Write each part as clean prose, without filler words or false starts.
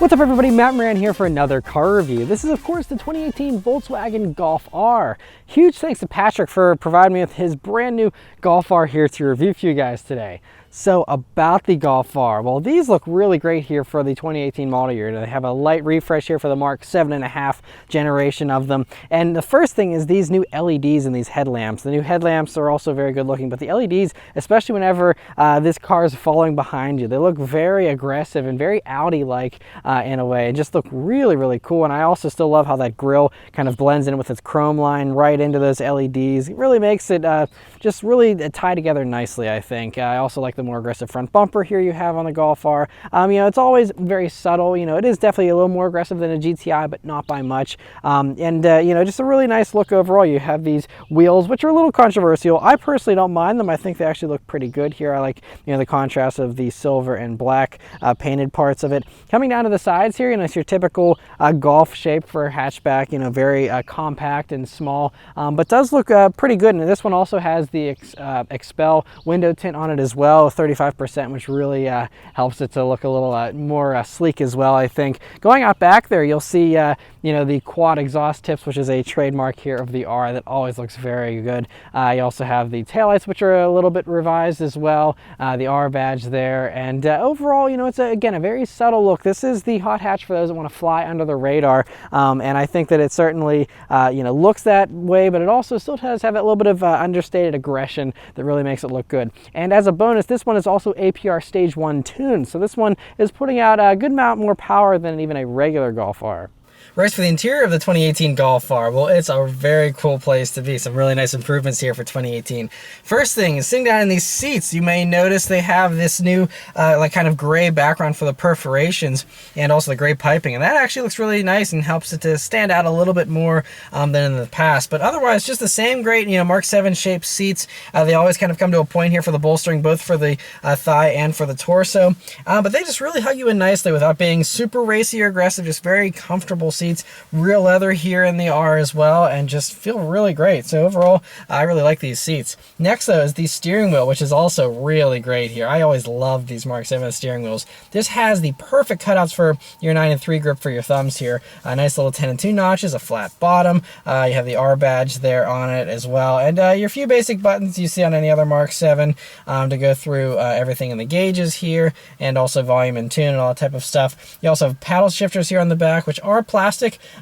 What's up everybody, Maran here for another car review. This is of course the 2018 Volkswagen Golf R. Huge thanks to Patrick for providing me with his brand new Golf R here to review for you guys today. So about the Golf R, well, these look really great here for the 2018 model year. They have a light refresh here for the Mark 7.5 generation of them. And the first thing is these new LEDs in these headlamps. The new headlamps are also very good looking, but the LEDs, especially whenever this car is following behind you, they look very aggressive and very Audi-like in a way, and just look really, really cool. And I also still love how that grille kind of blends in with its chrome line right into those LEDs. It really makes it just really tie together nicely, I think. I also like the more aggressive front bumper here you have on the Golf R. You know, it's always very subtle. You know, it is definitely a little more aggressive than a GTI, but not by much. You know, just a really nice look overall. You have these wheels, which are a little controversial. I personally don't mind them. I think they actually look pretty good here. I like, you know, the contrast of the silver and black painted parts of it. Coming down to the sides here, you know, it's your typical Golf shape for a hatchback. You know, very compact and small, but does look pretty good. And this one also has the Expel window tint on it as well, 35%, which really helps it to look a little more sleek as well, I think. Going out back there, you'll see you know, the quad exhaust tips, which is a trademark here of the R that always looks very good. You also have the taillights, which are a little bit revised as well, the R badge there, and overall, you know, it's again a very subtle look. This is the hot hatch for those that want to fly under the radar, and I think that it certainly you know, looks that way, but it also still does have that little bit of understated aggression that really makes it look good. And as a bonus, this one is also APR Stage 1 tuned, so this one is putting out a good amount more power than even a regular Golf R. Right, for the interior of the 2018 Golf R, well, it's a very cool place to be. Some really nice improvements here for 2018. First thing is sitting down in these seats, you may notice they have this new like kind of gray background for the perforations and also the gray piping, and that actually looks really nice and helps it to stand out a little bit more than in the past. But otherwise, just the same great, you know, Mark 7 shaped seats. They always kind of come to a point here for the bolstering, both for the thigh and for the torso, but they just really hug you in nicely without being super racy or aggressive. Just very comfortable seats. Real leather here in the R as well, and just feel really great. So overall, I really like these seats. Next though is the steering wheel, which is also really great here. I always love these Mark 7 steering wheels. This has the perfect cutouts for your 9 and 3 grip for your thumbs here. A nice little 10 and 2 notches, a flat bottom. You have the R badge there on it as well, and your few basic buttons you see on any other Mark 7 to go through everything in the gauges here, and also volume and tune and all that type of stuff. You also have paddle shifters here on the back, which are plastic,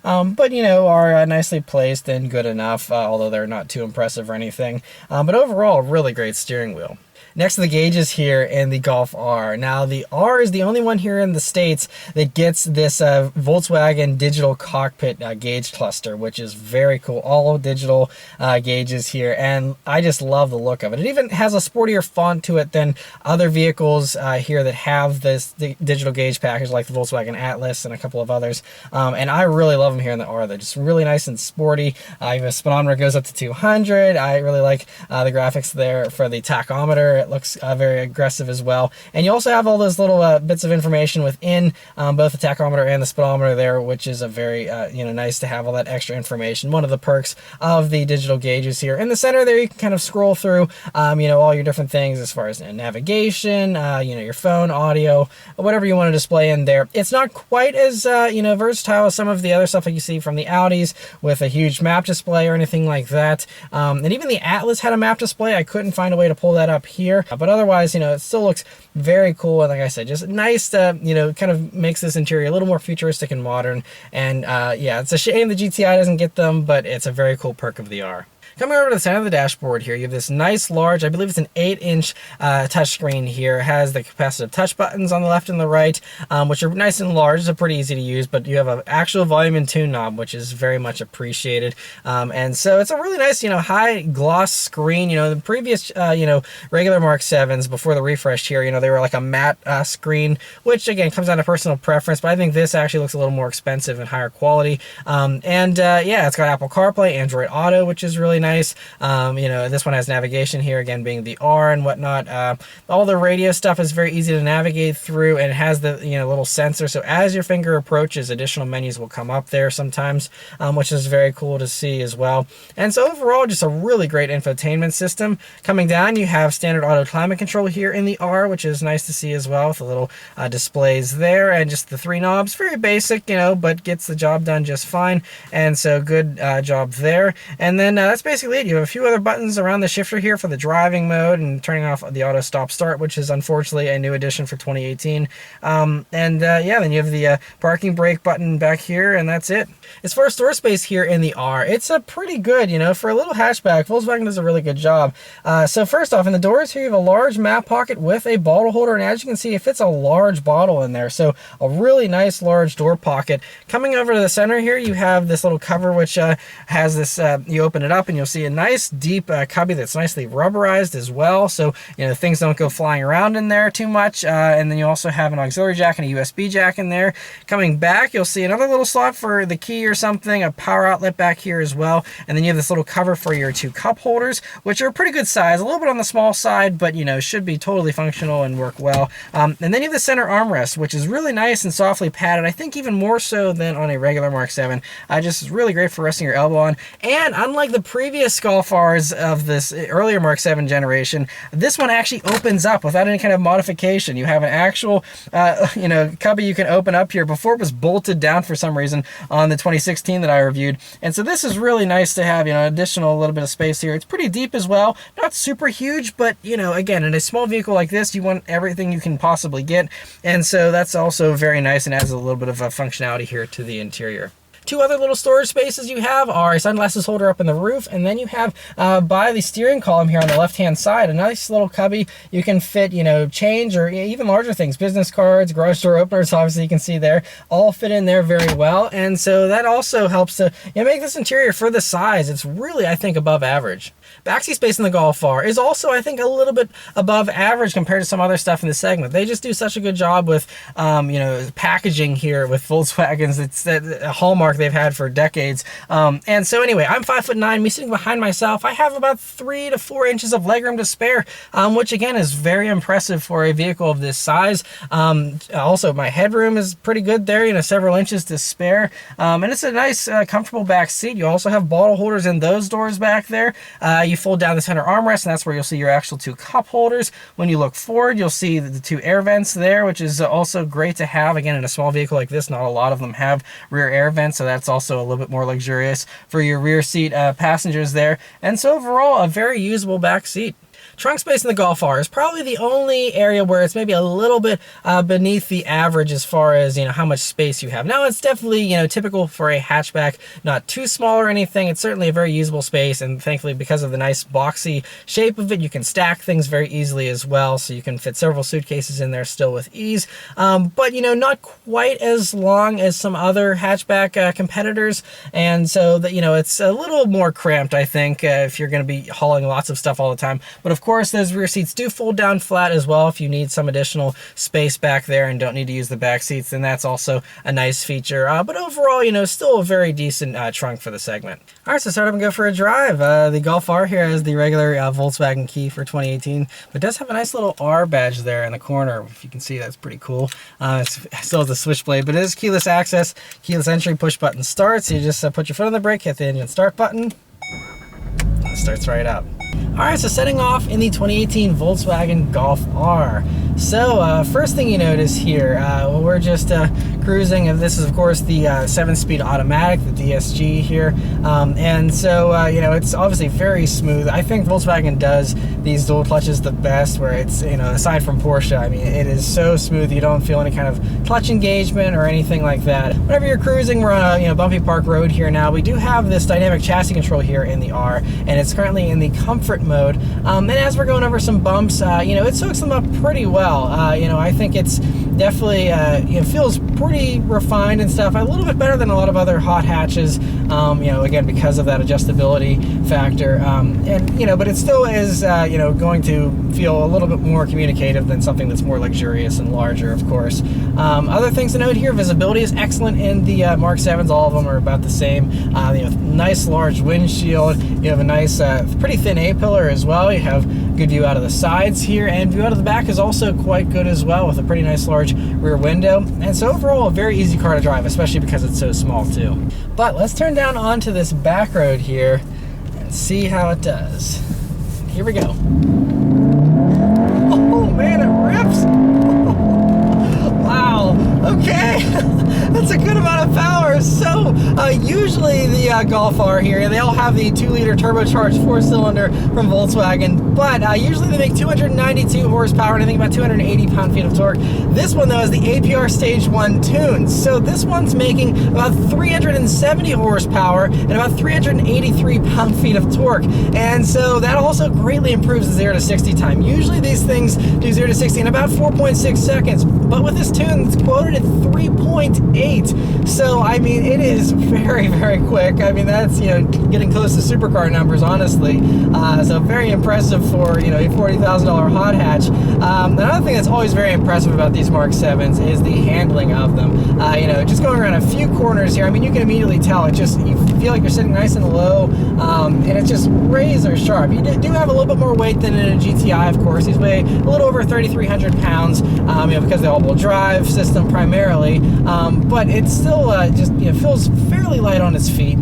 but you know, are nicely placed and good enough, although they're not too impressive or anything. But overall, a really great steering wheel. Next to the gauges here in the Golf R. Now, the R is the only one here in the States that gets this Volkswagen digital cockpit gauge cluster, which is very cool. All digital gauges here, and I just love the look of it. It even has a sportier font to it than other vehicles here that have this digital gauge package, like the Volkswagen Atlas and a couple of others. And I really love them here in the R. They're just really nice and sporty. The speedometer goes up to 200. I really like the graphics there for the tachometer. It looks very aggressive as well. And you also have all those little bits of information within both the tachometer and the speedometer there, which is a very you know, nice to have all that extra information. One of the perks of the digital gauges here. In the center there, you can kind of scroll through you know, all your different things as far as navigation, you know, your phone, audio, whatever you want to display in there. It's not quite as you know, versatile as some of the other stuff like you see from the Audis with a huge map display or anything like that. And even the Atlas had a map display. I couldn't find a way to pull that up here. But otherwise, you know, it still looks very cool, and like I said, just nice to, you know, kind of makes this interior a little more futuristic and modern. And yeah, it's a shame the GTI doesn't get them, but it's a very cool perk of the R. Coming over to the center of the dashboard here, you have this nice large, I believe it's an 8-inch touchscreen here. It has the capacitive touch buttons on the left and the right, which are nice and large, so pretty easy to use, but you have an actual volume and tune knob, which is very much appreciated. And so it's a really nice, you know, high gloss screen. You know, the previous, you know, regular Mark 7s before the refresh here, you know, they were like a matte screen, which again comes down to personal preference, but I think this actually looks a little more expensive and higher quality. Yeah, it's got Apple CarPlay, Android Auto, which is really nice. You know, this one has navigation here, again being the R and whatnot. All the radio stuff is very easy to navigate through, and it has the, you know, little sensor, so as your finger approaches, additional menus will come up there sometimes, which is very cool to see as well. And so overall, just a really great infotainment system. Coming down, you have standard auto climate control here in the R, which is nice to see as well, with the little displays there, and just the 3 knobs. Very basic, you know, but gets the job done just fine, and so good job there. And then that's basically it. You have a few other buttons around the shifter here for the driving mode and turning off the auto stop start, which is unfortunately a new addition for 2018. Yeah, then you have the parking brake button back here, and that's it. As far as store space here in the R, it's a pretty good, you know, for a little hatchback. Volkswagen does a really good job. So first off, in the doors here, you have a large map pocket with a bottle holder, and as you can see, it fits a large bottle in there. So a really nice large door pocket. Coming over to the center here, you have this little cover which has this, you open it up and you'll see a nice deep cubby that's nicely rubberized as well, so you know things don't go flying around in there too much. And then you also have an auxiliary jack and a USB jack in there. Coming back, you'll see another little slot for the key or something, a power outlet back here as well, and then you have this little cover for your 2 cup holders, which are pretty good size, a little bit on the small side, but you know should be totally functional and work well. And then you have the center armrest, which is really nice and softly padded, I think even more so than on a regular Mark 7. Just really great for resting your elbow on. And unlike the previous Golf Rs of this earlier Mark 7 generation, this one actually opens up without any kind of modification. You have an actual you know, cubby you can open up here. Before it was bolted down for some reason on the 2016 that I reviewed, and so this is really nice to have, you know, additional little bit of space here. It's pretty deep as well, not super huge, but you know, again, in a small vehicle like this, you want everything you can possibly get, and so that's also very nice and adds a little bit of functionality here to the interior. 2 other little storage spaces you have are a sunglasses holder up in the roof, and then you have by the steering column here on the left hand side a nice little cubby. You can fit, you know, change or even larger things, business cards, garage door openers, obviously you can see there, all fit in there very well, and so that also helps to, you know, make this interior, for the size, it's really, I think, above average. Backseat space in the Golf R is also, I think, a little bit above average compared to some other stuff in the segment. They just do such a good job with you know, packaging here with Volkswagens. It's a hallmark they've had for decades. And so anyway, I'm 5'9", me sitting behind myself, I have about 3 to 4 inches of legroom to spare, which again is very impressive for a vehicle of this size. Also, my headroom is pretty good there, you know, several inches to spare. And it's a nice, comfortable back seat. You also have bottle holders in those doors back there. You fold down the center armrest, and that's where you'll see your actual 2 cup holders. When you look forward, you'll see the 2 air vents there, which is also great to have. Again, in a small vehicle like this, not a lot of them have rear air vents, so that's also a little bit more luxurious for your rear seat passengers there. And so overall, a very usable back seat. Trunk space in the Golf R is probably the only area where it's maybe a little bit beneath the average as far as, you know, how much space you have. Now, it's definitely, you know, typical for a hatchback, not too small or anything. It's certainly a very usable space, and thankfully, because of the nice boxy shape of it, you can stack things very easily as well, so you can fit several suitcases in there still with ease. But, you know, not quite as long as some other hatchback competitors, and so that, you know, it's a little more cramped, I think, if you're going to be hauling lots of stuff all the time. But of course, those rear seats do fold down flat as well. If you need some additional space back there and don't need to use the back seats, then that's also a nice feature. But overall, you know, still a very decent trunk for the segment. All right, so start up and go for a drive. The Golf R here has the regular Volkswagen key for 2018, but does have a nice little R badge there in the corner. If you can see, that's pretty cool. It still has the switchblade, but it is keyless access, keyless entry, push button start. So you just put your foot on the brake, hit the engine start button, and it starts right up. All right, so setting off in the 2018 Volkswagen Golf R. So first thing you notice here, we're just cruising, and this is of course the 7-speed automatic, the DSG here, and so you know, it's obviously very smooth. I think Volkswagen does these dual clutches the best, where it's, you know, aside from Porsche, I mean, it is so smooth, you don't feel any kind of clutch engagement or anything like that. Whenever you're cruising, we're on a, you know, bumpy park road here now. We do have this dynamic chassis control here in the R, and it's currently in the comfort mode. And as we're going over some bumps, you know, it soaks them up pretty well. You know, I think it's definitely, it feels pretty refined and stuff, a little bit better than a lot of other hot hatches. you know, again, because of that adjustability factor. And, you know, but it still is, you know, going to feel a little bit more communicative than something that's more luxurious and larger, of course. Other things to note here, visibility is excellent in the Mark 7s. All of them are about the same. You know, nice large windshield. You have a nice, pretty thin A-pillar as well. You have good view out of the sides here, and view out of the back is also quite good as well, with a pretty nice large rear window. And so overall, a very easy car to drive, especially because it's so small too. But let's turn down onto this back road here and see how it does. Here we go. Oh man, it rips! Wow, okay. That's a good amount of power. So usually the Golf R here, they all have the 2-liter turbocharged 4-cylinder from Volkswagen, but usually they make 292 horsepower and I think about 280 pound-feet of torque. This one though is the APR Stage 1 tuned. So this one's making about 370 horsepower and about 383 pound-feet of torque. And so that also greatly improves the 0 to 60 time. Usually these things do 0 to 60 in about 4.6 seconds, but with this tune it's quoted at 3.8. So I mean, it is very, very quick. I mean, that's, you know, getting close to supercar numbers, honestly. So very impressive for, you know, a $40,000 hot hatch. Another thing that's always very impressive about these Mark 7s is the handling of them. You know, just going around a few corners here, I mean, you can immediately tell it just, you feel like you're sitting nice and low, and it's just razor sharp. You do have a little bit more weight than in a GTI, of course. These weigh a little over 3,300 pounds, you know, because of the all-wheel drive system primarily. But it's still just, you know, feels fairly light on its feet.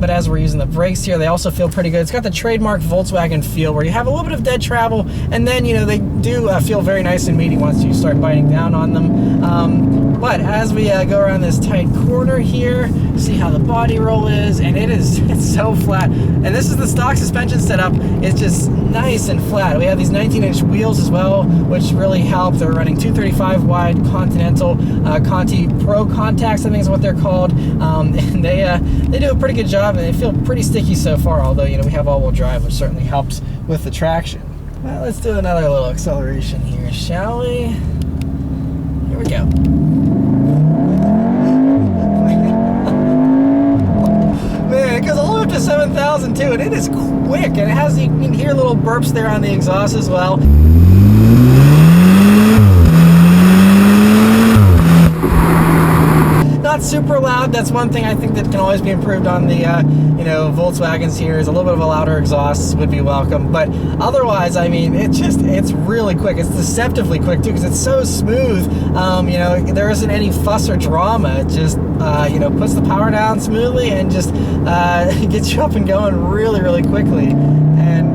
But as we're using the brakes here, they also feel pretty good. It's got the trademark Volkswagen feel where you have a little bit of dead travel, and then, you know, they do feel very nice and meaty once you start biting down on them. But as we go around this tight corner here, see how the body roll is, and it's so flat. And this is the stock suspension setup. It's just nice and flat. We have these 19-inch wheels as well, which really help. They're running 235 wide Continental Conti Pro contacts, I think is what they're called. And they do a pretty good job, and they feel pretty sticky so far, although, you know, we have all-wheel drive, which certainly helps with the traction. Well, let's do another little acceleration here, shall we? Here we go. Man, it goes all the way up to 7,000 too, and it is quick, and it has, you can hear little burps there on the exhaust as well. Not super loud. That's one thing I think that can always be improved on the you know, Volkswagens here, is a little bit of a louder exhaust would be welcome. But otherwise, I mean, it's really quick. It's deceptively quick too, because it's so smooth. You know, there isn't any fuss or drama. It just you know, puts the power down smoothly and just gets you up and going really, really quickly, and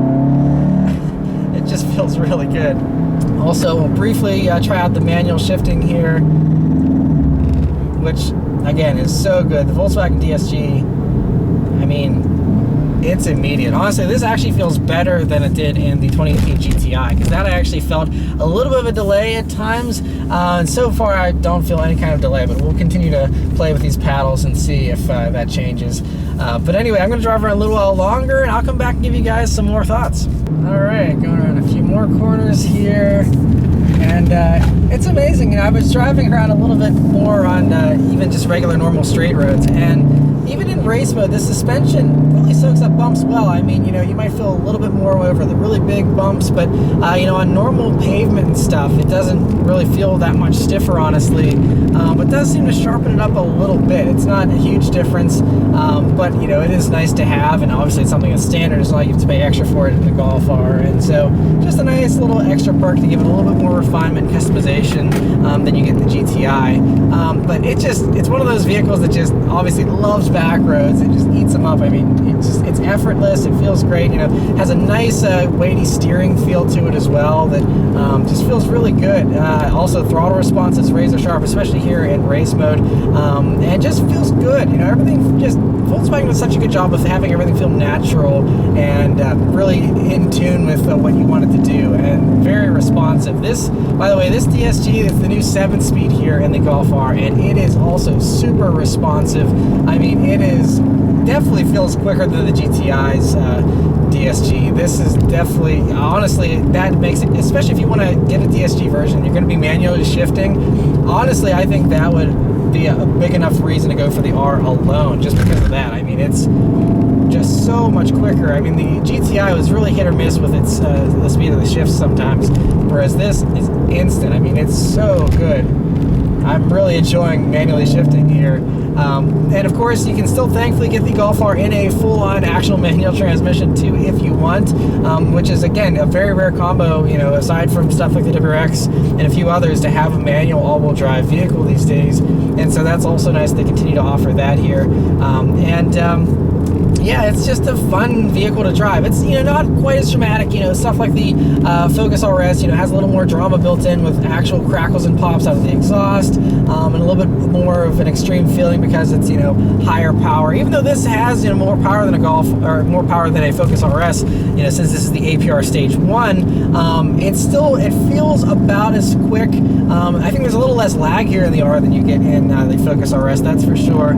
it just feels really good. Also, we'll briefly try out the manual shifting here, which again is so good. The Volkswagen DSG, I mean, it's immediate. Honestly, this actually feels better than it did in the 2018 GTI, because that I actually felt a little bit of a delay at times. And so far, I don't feel any kind of delay, but we'll continue to play with these paddles and see if that changes. But anyway, I'm going to drive around a little while longer, and I'll come back and give you guys some more thoughts. All right, going around a few more corners here. And it's amazing. You know, I was driving around a little bit more on even just regular normal straight roads, and even in race mode, the suspension really soaks up bumps well. I mean, you know, you might feel a little bit more over the really big bumps, but you know, on normal pavement and stuff, it doesn't really feel that much stiffer, honestly. But does seem to sharpen it up a little bit. It's not a huge difference, but you know, it is nice to have, and obviously it's something that's standard. It's not like you have to pay extra for it in the Golf R, and so just a nice little extra perk to give it a little bit more refinement and customization than you get in the GTI. But it's one of those vehicles that just obviously loves back roads. It just eats them up. I mean, it's effortless. It feels great. You know, has a nice weighty steering feel to it as well that just feels really good. Also, throttle response is razor sharp, especially here in race mode, and just feels good. You know, everything just, Volkswagen does such a good job of having everything feel natural and really in tune with what you want it to do, and very responsive. This, by the way, this DSG is the new 7-speed here in the Golf R, and it is also super responsive. I mean, it is definitely feels quicker than the GTI's DSG. This is definitely, honestly, that makes it, especially if you want to get a DSG version, you're going to be manually shifting. Honestly, I think that would be a big enough reason to go for the R alone, just because of that. I mean, it's just so much quicker. I mean, the GTI was really hit or miss with its the speed of the shifts sometimes, whereas this is instant. I mean, it's so good. I'm really enjoying manually shifting here. And of course, you can still thankfully get the Golf R in a full-on actual manual transmission too, if you want, which is again a very rare combo. You know, aside from stuff like the WRX and a few others, to have a manual all-wheel drive vehicle these days. And so that's also nice. They continue to offer that here. Yeah, it's just a fun vehicle to drive. It's, you know, not quite as dramatic, you know, stuff like the Focus RS, you know, has a little more drama built in with actual crackles and pops out of the exhaust, and a little bit more of an extreme feeling because it's, you know, higher power. Even though this has, you know, more power than a Golf, or more power than a Focus RS, you know, since this is the APR Stage 1, it feels about as quick. I think there's a little less lag here in the R than you get in the Focus RS, that's for sure.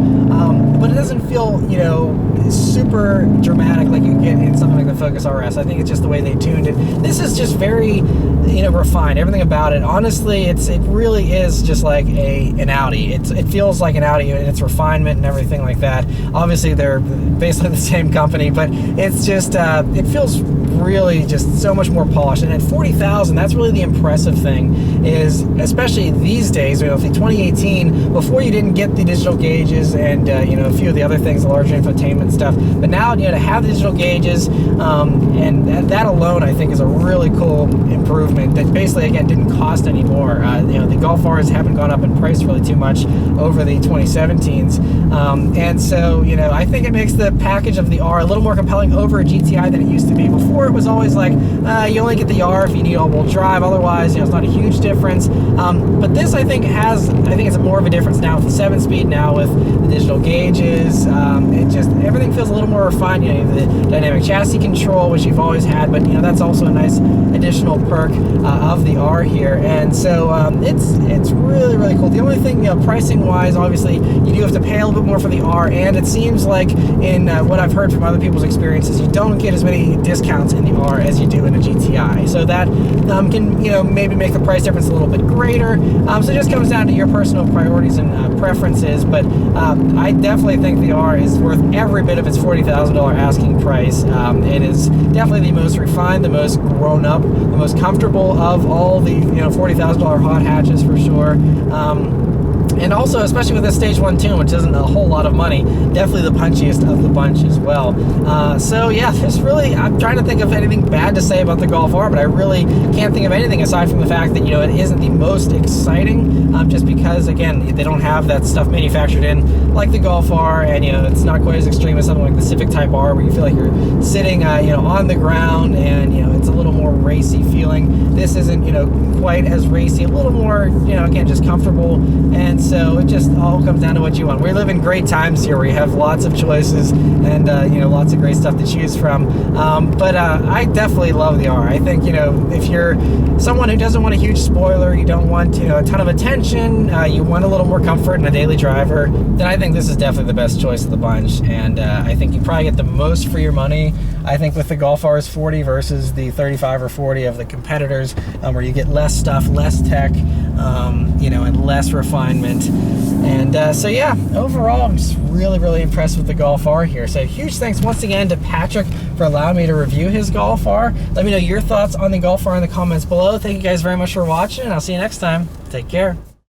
But it doesn't feel, you know, super dramatic like you get in something like the Focus RS. I think it's just the way they tuned it. This is just very, you know, refined. Everything about it, honestly, it really is just like an Audi. It feels like an Audi in its refinement and everything like that. Obviously, they're basically the same company, but it's just it feels really just so much more polished. And at 40,000, that's really the impressive thing, is especially these days, you know, if in 2018, before you didn't get the digital gauges and you know, a few of the other things, the larger infotainment stuff, but now, you know, to have the digital gauges, and that alone, I think, is a really cool improvement that basically, again, didn't cost any more. You know, the Golf Rs haven't gone up in price really too much over the 2017s, and so, you know, I think it makes the package of the R a little more compelling over a GTI than it used to be. Before, it was always like, you only get the R if you need all-wheel drive, otherwise, you know, it's not a huge difference. But this, I think it's more of a difference now with the 7-speed, now with the digital gauges. It just, everything feels a little more refined. You know, the dynamic chassis control, which you've always had, but, you know, that's also a nice additional perk of the R here. And so it's really, really cool. The only thing, you know, pricing wise, obviously, you do have to pay a little bit more for the R, and it seems like in what I've heard from other people's experiences, you don't get as many discounts in the R as you do in a GTI. So that can, you know, maybe make the price difference a little bit greater. So it just comes down to your personal priorities and preferences, but I definitely think the R is worth every bit of its $40,000 asking price. It is definitely the most refined, the most grown up, the most comfortable of all the, you know, $40,000 hot hatches for sure. And also, especially with this Stage 1 tune, which isn't a whole lot of money, definitely the punchiest of the bunch as well. So yeah, there's really, I'm trying to think of anything bad to say about the Golf R, but I really can't think of anything aside from the fact that, you know, it isn't the most exciting, just because, again, they don't have that stuff manufactured in like the Golf R, and, you know, it's not quite as extreme as something like the Civic Type R, where you feel like you're sitting, you know, on the ground, and, you know, it's a little more racy feeling. This isn't, you know, quite as racy, a little more, you know, again, just comfortable. And so it just all comes down to what you want. We live in great times here where you have lots of choices and, you know, lots of great stuff to choose from. But I definitely love the R. I think, you know, if you're someone who doesn't want a huge spoiler, you don't want, you know, a ton of attention, you want a little more comfort in a daily driver, then I think this is definitely the best choice of the bunch. And I think you probably get the most for your money, I think, with the Golf R's 40 versus the 35 or 40 of the competitors, where you get less stuff, less tech, you know, and less refinement. And so yeah, overall, I'm just really, really impressed with the Golf R here. So huge thanks once again to Patrick for allowing me to review his Golf R. Let me know your thoughts on the Golf R in the comments below. Thank you guys very much for watching, and I'll see you next time. Take care.